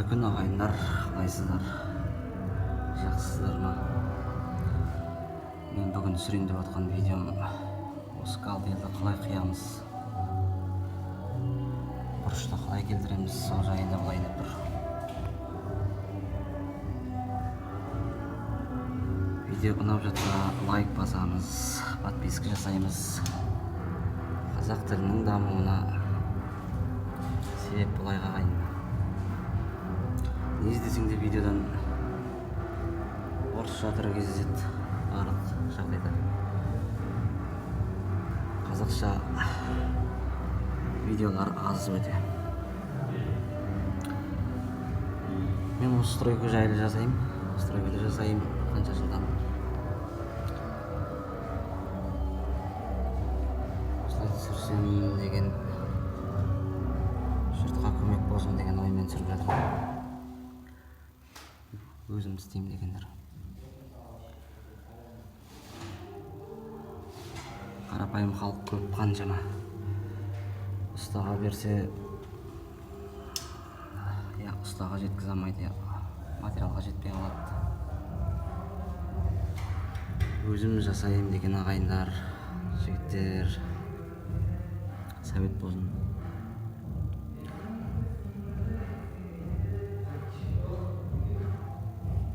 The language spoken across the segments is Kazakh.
күн ағайындар, қалайсыздар? Жақсысыздар ма? Мен бүгін түсірейін деп жатқан видеом осы галдиялды қалай қиямыз, бұрышты қалай келтіреміз, сол жайында былай деп тұр. Видео ұнап жатса лайк басамыз, подписка жасаймыз. Қазақ тілінің дамуына себеп болайық ағайын. Не іздесең де видеодан орысша түрі кездеседі барлық жағдайда. Қазақша видеолар аз өте. Мен осы стройка жайлы жасайым, қанша жылдан. Осылай түсірсем деген, жұртқа көмек болсын деген оймен түсіріп жатырмын. Өзім істеймін дегендер. Қарапайым халық көп қаншама. Ұстаға берсе, ұстаға жеткізе алмайды, материалға жетпей қалады. Өзім жасайым деген ағайындар, жігіттер, совет болсын.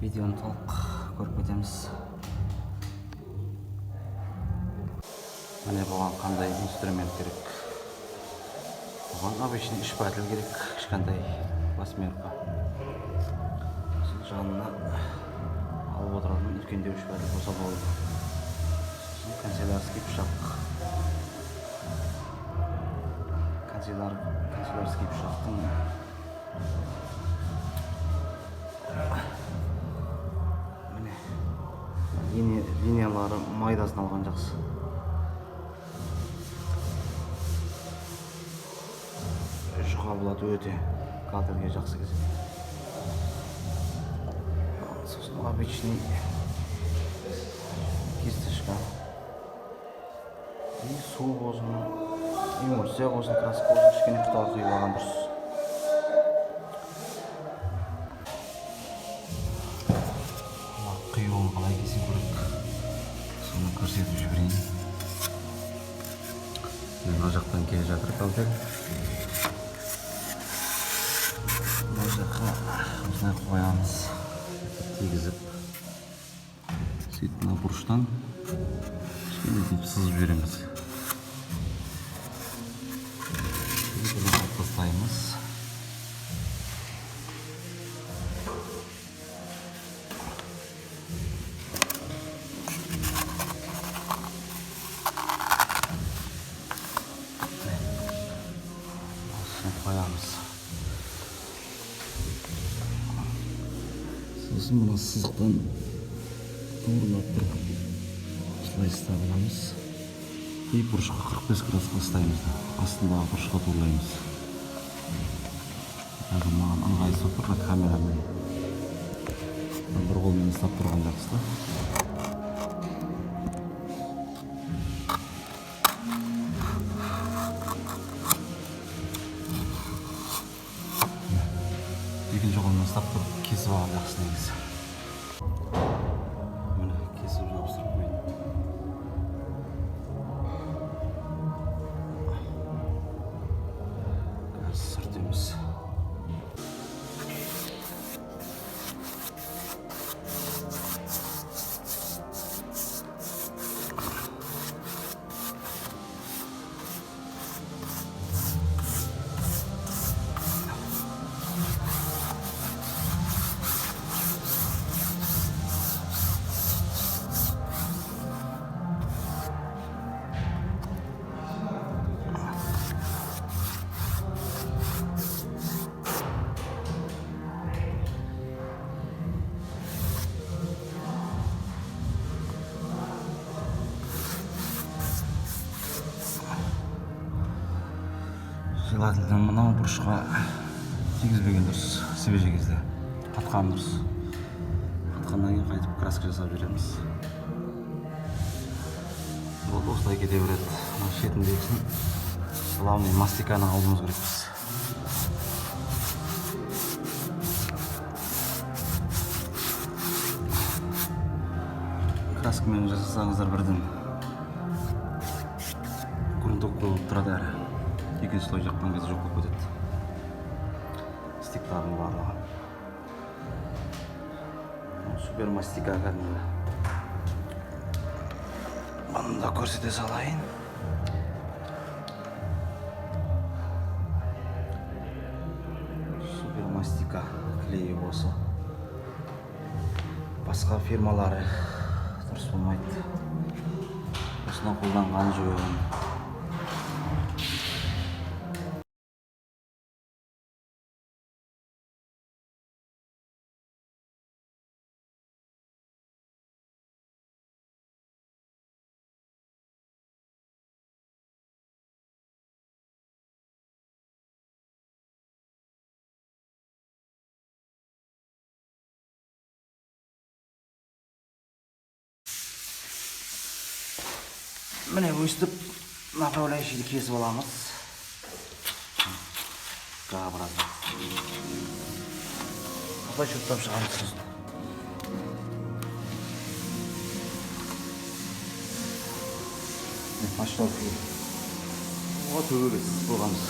Видеоны толық көріп кетеміз. Міне бұған қандай инструмент керек. Бұған обычный шпатель керек, кішкентай восьмерка. Сосын жанына алып отыратын үлкендеу шпатель болса болды. Сосын канцелярский пышақ. Канцелярский пышақтың линиялары майдасын алған жақсы. Жұқа болады өте, кадрге жақсы кезеді. Сосын обычный кисточка. И су болсын, эмульсия болсын, краска болсын, кішкене құтаға құйып алған дұрыс. Қиюын қалай кесе көрек, соны көрсетіп жіберейін. Мына жақтан келе жатыр калдер. Мына жаққа осылай қоямыз, тегізіп. Сөйтіп мына бұрыштан кішкене деп сызып жібереміз. Бұны тастаймыз. Қоямыз. Сосын мына сызықтан туырлап тұрып осылай ұстап аламыз. И бұрышқа 45 градусқа ұстаймыз. Астындағы бұрышқа туырлаймыз. Маған ыңғайсыз болып тұр камерамен. Бір қолмен ұстап тұрған жақсы. Екінші қолмен ұстап тұрып кесіп алған жақсы негізі. Міне кесіп жабыстырып қойдым. Қазір сүртеміз. Желательно мынау бұрышқа тигізбеген дұрыс, свежий кезде қатқан дұрыс. Қатқаннан кейін қайтып краска жасап береміз. Бұл осылай кете береді. Шетіндегісін главный мастиканы алуымыз керекпіз. краскамен жасасаңыздар бірден грунтовка болып тұрады әрі екінші слой жаққан кезде жоқ болып кетеді стиктардың барлығы. Супер мастика кәдімгі. Бұны да көрсете салайын. Супер мастика клейі осы. Басқа фирмалары дұрыс болмайды. Осыны қолданған жөн. Міне өстіп направляющийді кесіп аламыз. Габраза. Қалай шөптап шығамыз сосын. Машиналық күйі. Төбеге сызып қойғанбыз.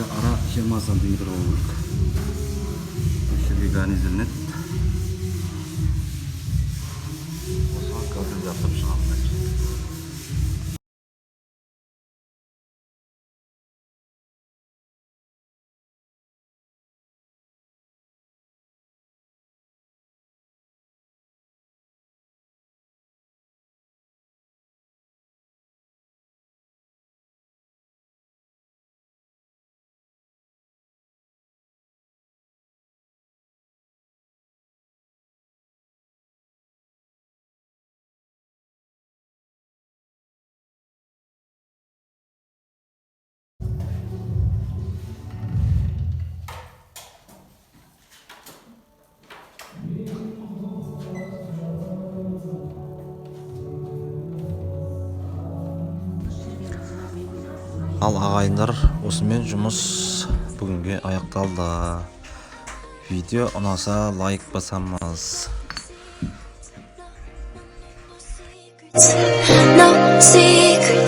Ара 20 сантиметр болу керек. Жерге гарнизделінеді. Осыған кабель жасап шығамын. Ал ағайындар, осымен жұмыс бүгінге аяқталды. Видео ұнаса лайк басамыз. No, see